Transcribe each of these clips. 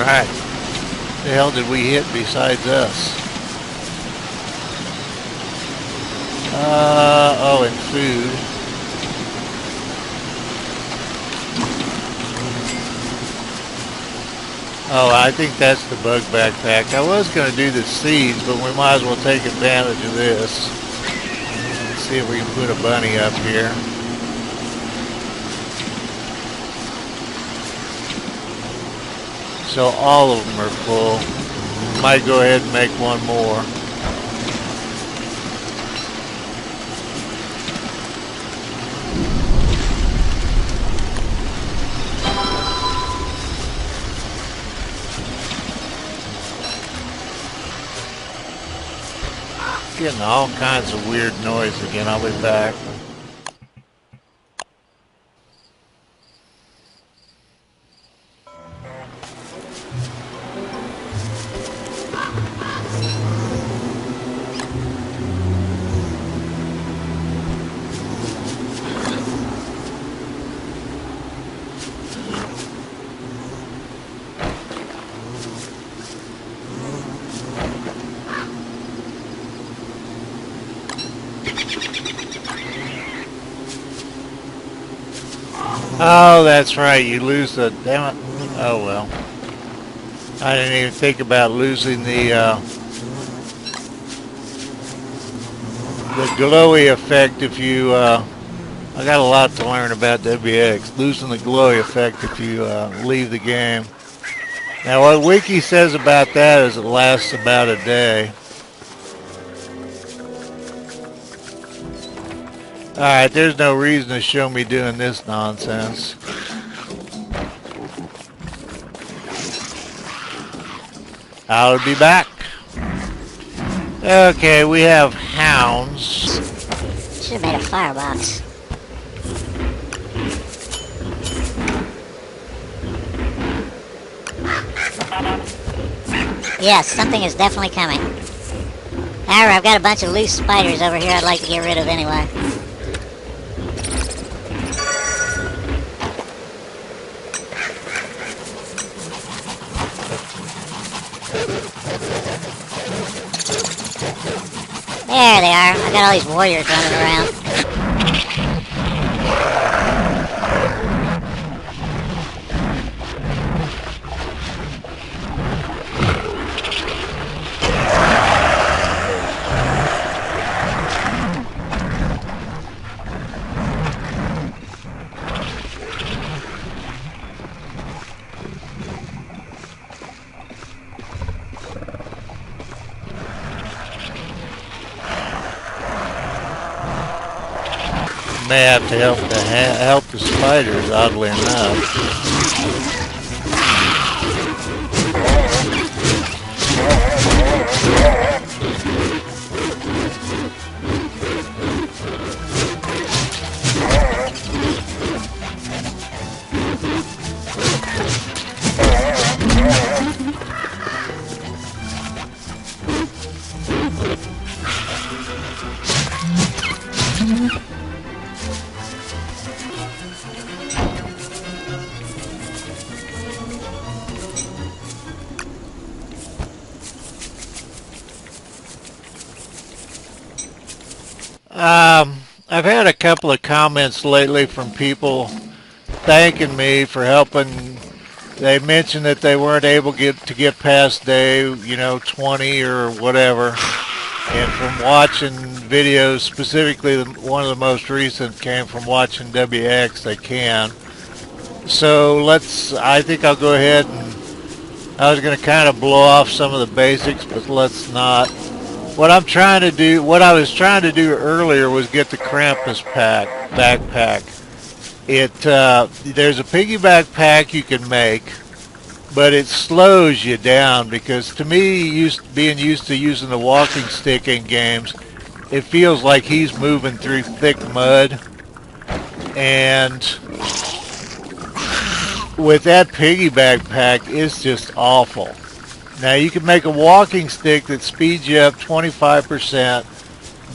Alright. The hell did we hit besides us? Oh, and food. Oh, I think that's the bug backpack. I was going to do the seeds, but we might as well take advantage of this. Let's see if we can put a bunny up here. So all of them are full. Might go ahead and make one more. Getting all kinds of weird noise again. I'll be back. Oh, that's right. You lose the... Damn it. Oh, well. I didn't even think about losing the glowy effect if you... I got a lot to learn about WX. Losing the glowy effect if you leave the game. Now, what Wiki says about that is it lasts about a day. Alright, there's no reason to show me doing this nonsense. I'll be back. Okay, we have hounds. Should have made a firebox. Yes, something is definitely coming. However, I've got a bunch of loose spiders over here I'd like to get rid of anyway. There they are. I got all these warriors running around. May have to help the spiders, oddly enough. I've had a couple of comments lately from people thanking me for helping. They mentioned that they weren't able to get past day, 20 or whatever. And from watching videos, specifically one of the most recent came from watching WX, they can. So I think I'll go ahead and, I was going to kind of blow off some of the basics, but let's not. What I was trying to do earlier was get the Krampus backpack. There's a piggyback pack you can make, but it slows you down because to me, being used to using the walking stick in games, it feels like he's moving through thick mud. And with that piggyback pack, it's just awful. Now you can make a walking stick that speeds you up 25%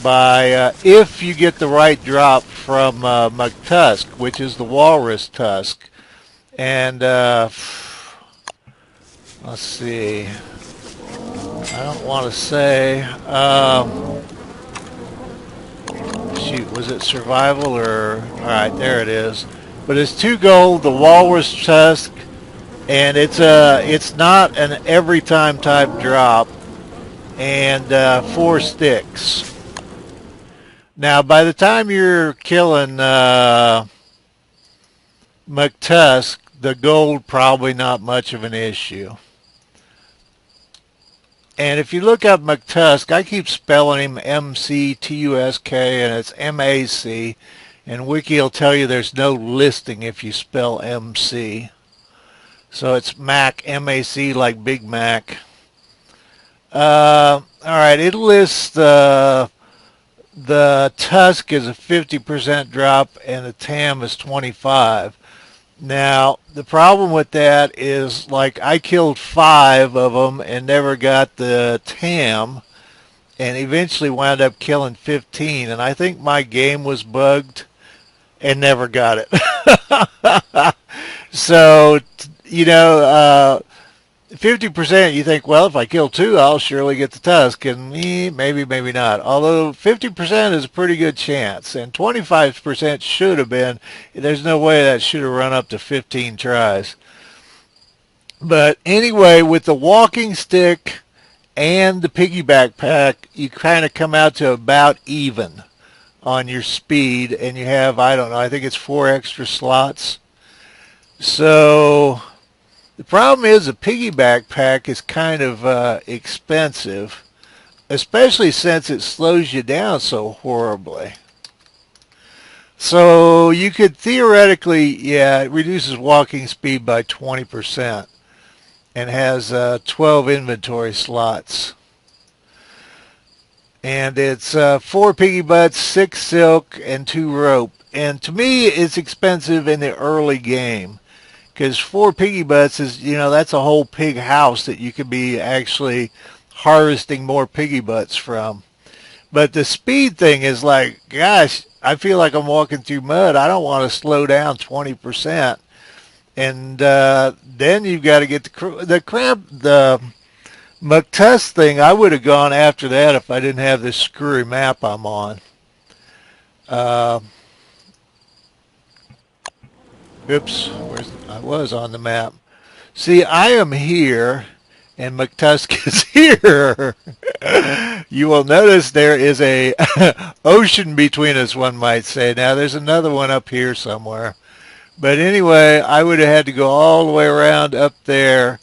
by if you get the right drop from McTusk, which is the walrus tusk. And let's see. I don't want to say. Shoot, was it survival or? All right, there it is. But it's 2 gold, the walrus tusk, and it's not an every time type drop, and 4 sticks. Now, by the time you're killing McTusk, the gold probably not much of an issue. And if you look up McTusk, I keep spelling him M-C-T-U-S-K, and it's M-A-C. And Wiki will tell you there's no listing if you spell M-C. So it's Mac, M-A-C, like Big Mac. All right, it lists the Tusk is a 50% drop, and the TAM is 25. Now, the problem with that is, like, I killed 5 of them and never got the TAM, and eventually wound up killing 15, and I think my game was bugged and never got it. So, you know, 50%, you think, well, if I kill 2, I'll surely get the Tusk, and maybe, maybe not. Although 50% is a pretty good chance, and 25% should have been. There's no way that should have run up to 15 tries. But anyway, with the walking stick and the piggyback pack, you kind of come out to about even on your speed, and you have, I don't know, I think it's 4 extra slots. So the problem is the piggyback pack is kind of expensive, especially since it slows you down so horribly. So you could theoretically, yeah, it reduces walking speed by 20% and has 12 inventory slots. And it's 4 piggy butts, 6 silk, and 2 rope. And to me, it's expensive in the early game, because 4 piggy butts is, you know, that's a whole pig house that you could be actually harvesting more piggy butts from. But the speed thing is like, gosh, I feel like I'm walking through mud. I don't want to slow down 20%. And then you've got to get the McTusk thing. I would have gone after that if I didn't have this screwy map I'm on. Oops, I was on the map. See, I am here, and McTusk is here. You will notice there is a ocean between us, one might say. Now, there's another one up here somewhere. But anyway, I would have had to go all the way around up there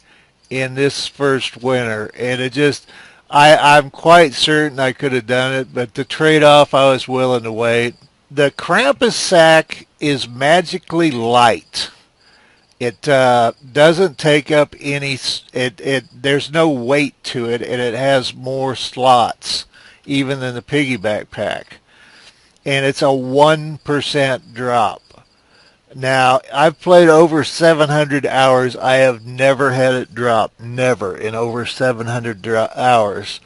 in this first winter. And it just, I'm quite certain I could have done it, but the trade-off, I was willing to wait. The Krampus sack is magically light. It doesn't take up any, there's no weight to it, and it has more slots even than the piggyback pack. And it's a 1% drop. Now, I've played over 700 hours. I have never had it drop, never, in over 700 hours.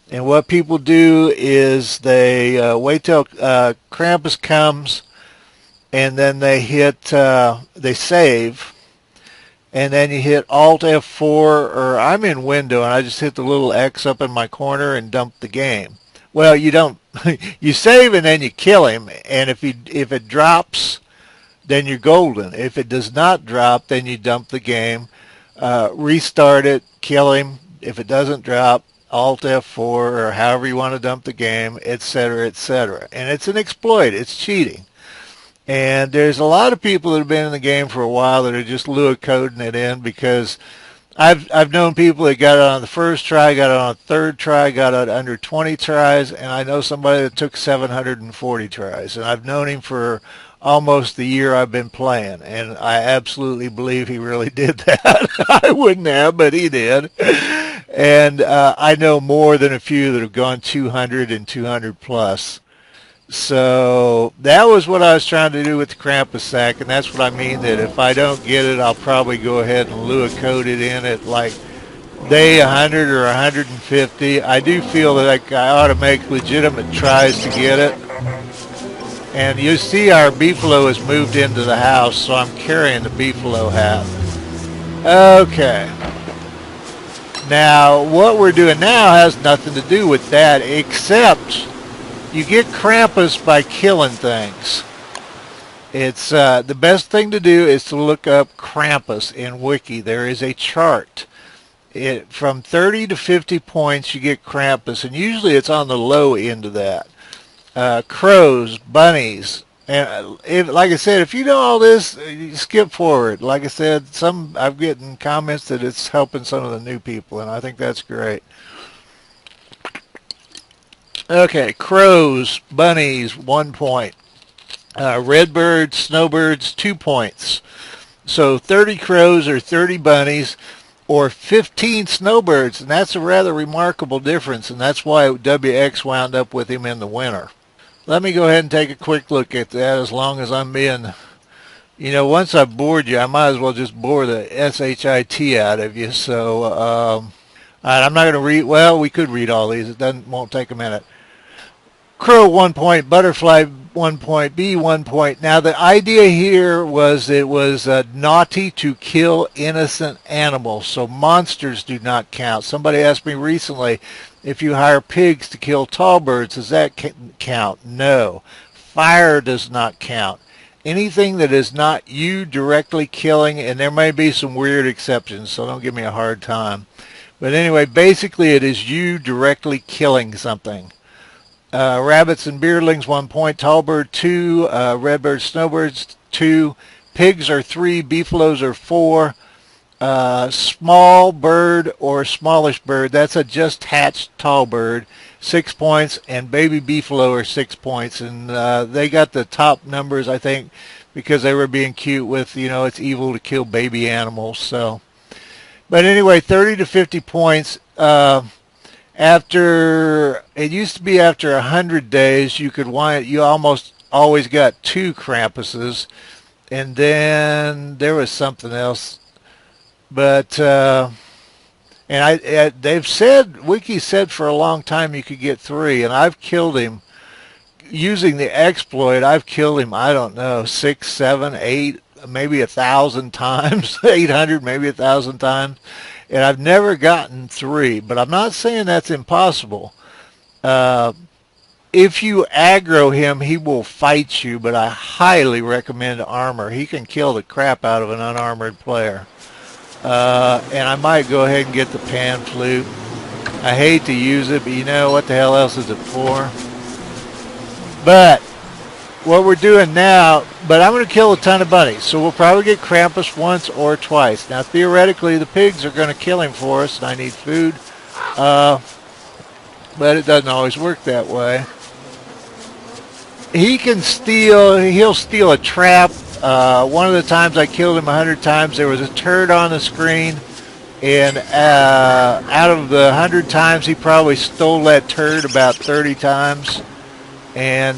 And what people do is they wait till Krampus comes, and then they hit, they save, and then you hit Alt F4, or I'm in window, and I just hit the little X up in my corner and dump the game. Well, you don't, you save and then you kill him, and if it drops, then you're golden. If it does not drop, then you dump the game, restart it, kill him. If it doesn't drop, Alt F4, or however you want to dump the game, etc., etc. And it's an exploit. It's cheating. And there's a lot of people that have been in the game for a while that are just Lua coding it in, because I've known people that got it on the first try, got it on the third try, got it under 20 tries, and I know somebody that took 740 tries. And I've known him for almost the year I've been playing, and I absolutely believe he really did that. I wouldn't have, but he did. And I know more than a few that have gone 200 and 200 plus. So that was what I was trying to do with the Krampus sack, and that's what I mean, that if I don't get it, I'll probably go ahead and Lua code it in at like day 100 or 150. I do feel that I ought to make legitimate tries to get it. And you see our beefalo has moved into the house, so I'm carrying the beefalo hat. Okay. Now, what we're doing now has nothing to do with that, except you get Krampus by killing things. It's the best thing to do is to look up Krampus in Wiki. There is a chart. From 30 to 50 points, you get Krampus, and usually it's on the low end of that. Crows, bunnies, and like I said, if you know all this, you skip forward. Like I said, I'm getting comments that it's helping some of the new people, and I think that's great. Okay, crows, bunnies, 1 point. Redbirds, snowbirds, 2 points. So 30 crows or 30 bunnies or 15 snowbirds, and that's a rather remarkable difference, and that's why WX wound up with him in the winter. Let me go ahead and take a quick look at that, as long as I'm being, once I've bored you, I might as well just bore the SHIT out of you. So all right, I'm not going to read, well, we could read all these. Won't take a minute. Crow, 1 point. Butterfly, 1 point. Bee, 1 point. Now, the idea here was it was naughty to kill innocent animals, so monsters do not count. Somebody asked me recently, if you hire pigs to kill tall birds, does that count? No. Fire does not count. Anything that is not you directly killing, and there may be some weird exceptions, so don't give me a hard time. But anyway, basically it is you directly killing something. Rabbits and beardlings, 1 point. Tall bird, 2. Redbirds, snowbirds, 2. Pigs are 3. Beefaloes are 4. Small bird or smallish bird, that's a just hatched tall bird, 6 points, and baby beefalo are 6 points, and they got the top numbers, I think, because they were being cute with, it's evil to kill baby animals. So, but anyway, 30 to 50 points. After, it used to be after 100 days, you almost always got 2 Krampuses, and then there was something else. But they've said, Wiki said for a long time you could get 3, and I've killed him using the exploit. I've killed him, I don't know, 6, 7, 8, maybe 1,000 times, 800, maybe 1,000 times, and I've never gotten 3. But I'm not saying that's impossible. If you aggro him, he will fight you, but I highly recommend armor. He can kill the crap out of an unarmored player. And I might go ahead and get the pan flute. I hate to use it, but what the hell else is it for? But what we're doing now, but I'm going to kill a ton of bunnies, so we'll probably get Krampus once or twice. Now, theoretically, the pigs are going to kill him for us, and I need food. But it doesn't always work that way. He'll steal a trap. One of the times I killed him 100 times, there was a turd on the screen, and out of the 100 times, he probably stole that turd about 30 times. And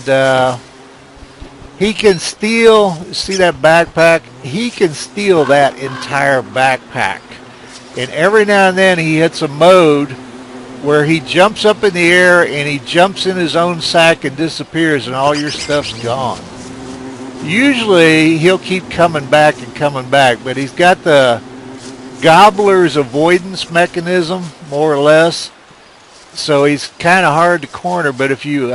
he can steal, see that backpack? He can steal that entire backpack. And every now and then he hits a mode where he jumps up in the air and he jumps in his own sack and disappears, and all your stuff's gone. Usually he'll keep coming back and coming back, but he's got the gobbler's avoidance mechanism, more or less. So he's kind of hard to corner, but if you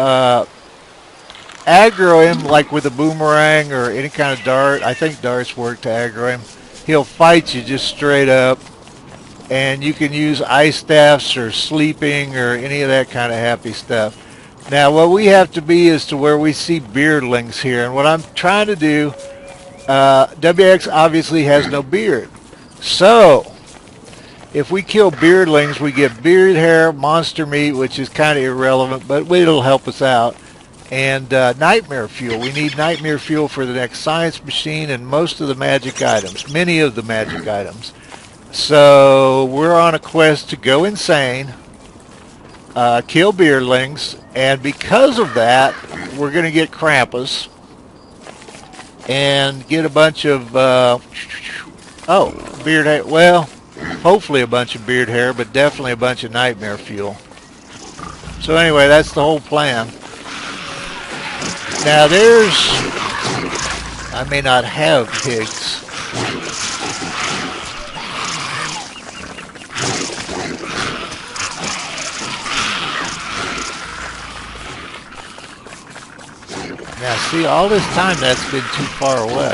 aggro him, like with a boomerang or any kind of dart, I think darts work to aggro him, he'll fight you just straight up. And you can use ice staffs or sleeping or any of that kind of happy stuff. Now, what we have to be is to where we see beardlings here. And what I'm trying to do, WX obviously has no beard. So, if we kill beardlings, we get beard hair, monster meat, which is kind of irrelevant, but it'll help us out. And nightmare fuel. We need nightmare fuel for the next science machine and most of the magic items, many of the magic items. So we're on a quest to go insane, kill beardlings, and because of that, we're going to get Krampus and get a bunch of, beard hair. Well, hopefully a bunch of beard hair, but definitely a bunch of nightmare fuel. So anyway, that's the whole plan. Now I may not have pigs. Now see, all this time that's been too far away.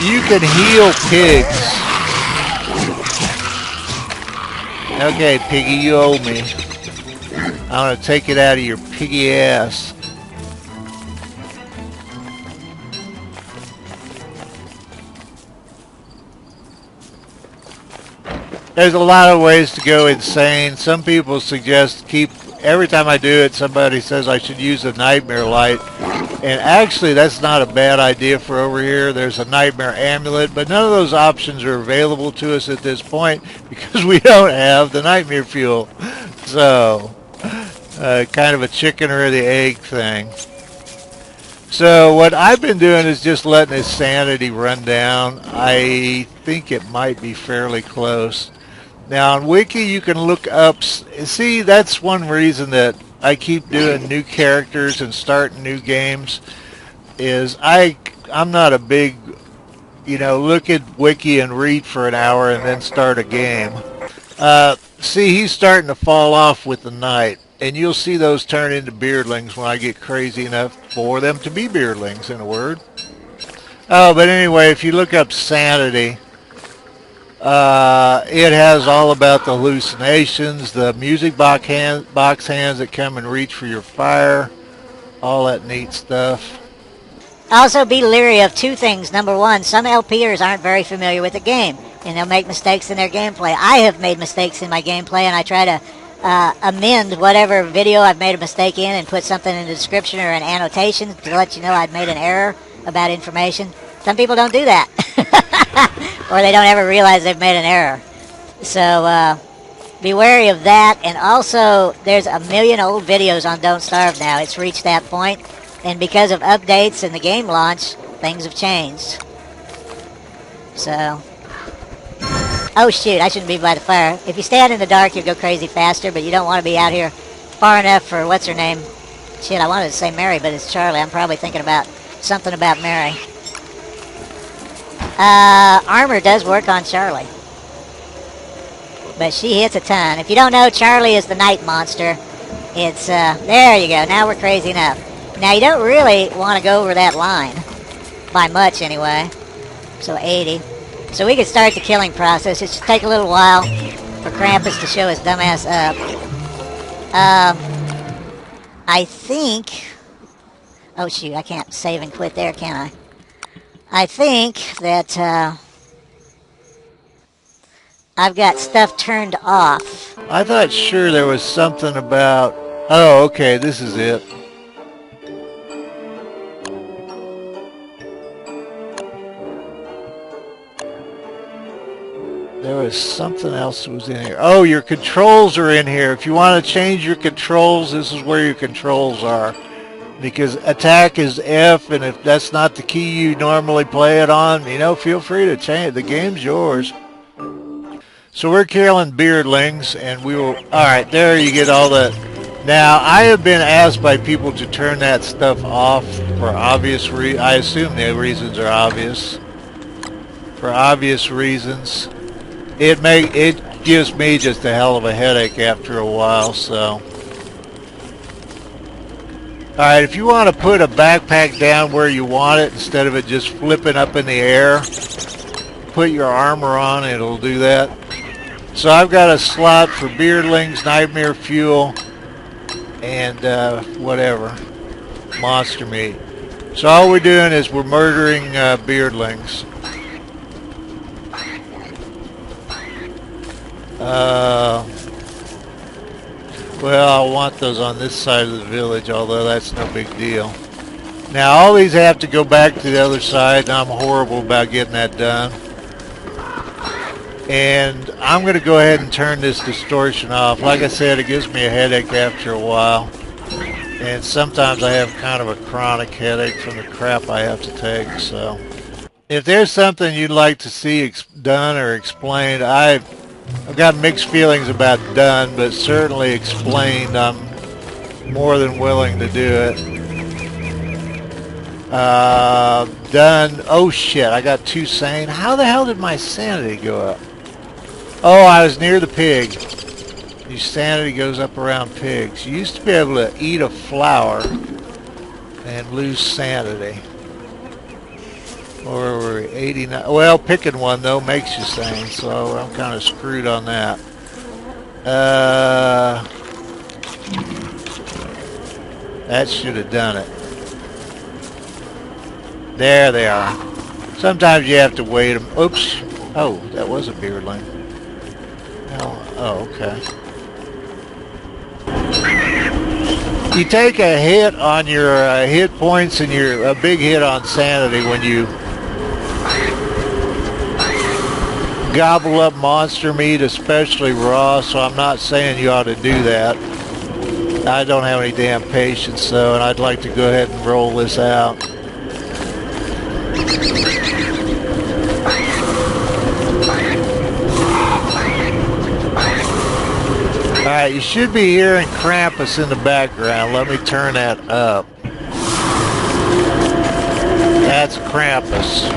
You can heal pigs. Okay, piggy, you owe me. I'm gonna take it out of your piggy ass. There's a lot of ways to go insane. Some people suggest every time I do it, somebody says I should use a nightmare light. And actually, that's not a bad idea for over here. There's a nightmare amulet, but none of those options are available to us at this point because we don't have the nightmare fuel. So, kind of a chicken or the egg thing. So what I've been doing is just letting his sanity run down. I think it might be fairly close. Now on Wiki you can look up, see, that's one reason that I keep doing new characters and starting new games, is I'm not a big, look at Wiki and read for an hour and then start a game. See, he's starting to fall off with the night, and you'll see those turn into beardlings when I get crazy enough for them to be beardlings, in a word. Oh, but anyway, if you look up sanity, it has all about the hallucinations, the music box hands that come and reach for your fire, all that neat stuff. Also be leery of two things. Number one, some LPers aren't very familiar with the game, and they'll make mistakes in their gameplay. I have made mistakes in my gameplay, and I try to amend whatever video I've made a mistake in and put something in the description or an annotation to let you know I'd made an error about information. Some people don't do that. Or they don't ever realize they've made an error. So be wary of that. And also, there's a million old videos on Don't Starve now. It's reached that point. And because of updates and the game launch, things have changed. So, oh shoot, I shouldn't be by the fire. If you stand in the dark, you'll go crazy faster, but you don't want to be out here far enough for, what's her name? Shit, I wanted to say Mary, but it's Charlie. I'm probably thinking about something about Mary. Armor does work on Charlie, but she hits a ton. If you don't know, Charlie is the night monster. It's, there you go. Now we're crazy enough. Now you don't really want to go over that line, by much anyway. So 80. So we can start the killing process. It should take a little while for Krampus to show his dumbass up. I think, oh shoot, I can't save and quit there, can I? I think that I've got stuff turned off. I thought sure there was something about, oh okay, this is it. There was something else that was in here. Oh, your controls are in here. If you want to change your controls, this is where your controls are. Because attack is F, and if that's not the key you normally play it on, feel free to change. The game's yours. So we're killing beardlings, and we will... Alright, there you get all that. Now, I have been asked by people to turn that stuff off for obvious reasons. I assume the reasons are obvious. For obvious reasons. It gives me just a hell of a headache after a while, so... Alright, if you want to put a backpack down where you want it, instead of it just flipping up in the air, put your armor on, it'll do that. So I've got a slot for beardlings, nightmare fuel, and whatever, monster meat. So all we're doing is we're murdering beardlings. Well, I want those on this side of the village, although that's no big deal. Now, all these have to go back to the other side, and I'm horrible about getting that done. And I'm going to go ahead and turn this distortion off. Like I said, it gives me a headache after a while. And sometimes I have kind of a chronic headache from the crap I have to take, so... If there's something you'd like to see done or explained, I've got mixed feelings about done, but certainly explained. I'm more than willing to do it. Done. Oh shit, I got 2 sane. How the hell did my sanity go up? Oh, I was near the pig. Your sanity goes up around pigs. You used to be able to eat a flower and lose sanity. Or were we 89? Well, picking one though makes you sane, so I'm kind of screwed on that. That should have done it. There they are. Sometimes you have to wait them. Oops. Oh, that was a beardling. Oh, okay. You take a hit on your hit points and a big hit on sanity when you gobble up monster meat, especially raw, so I'm not saying you ought to do that. I don't have any damn patience though, and I'd like to go ahead and roll this out. Alright, you should be hearing Krampus in the background. Let me turn that up. That's Krampus.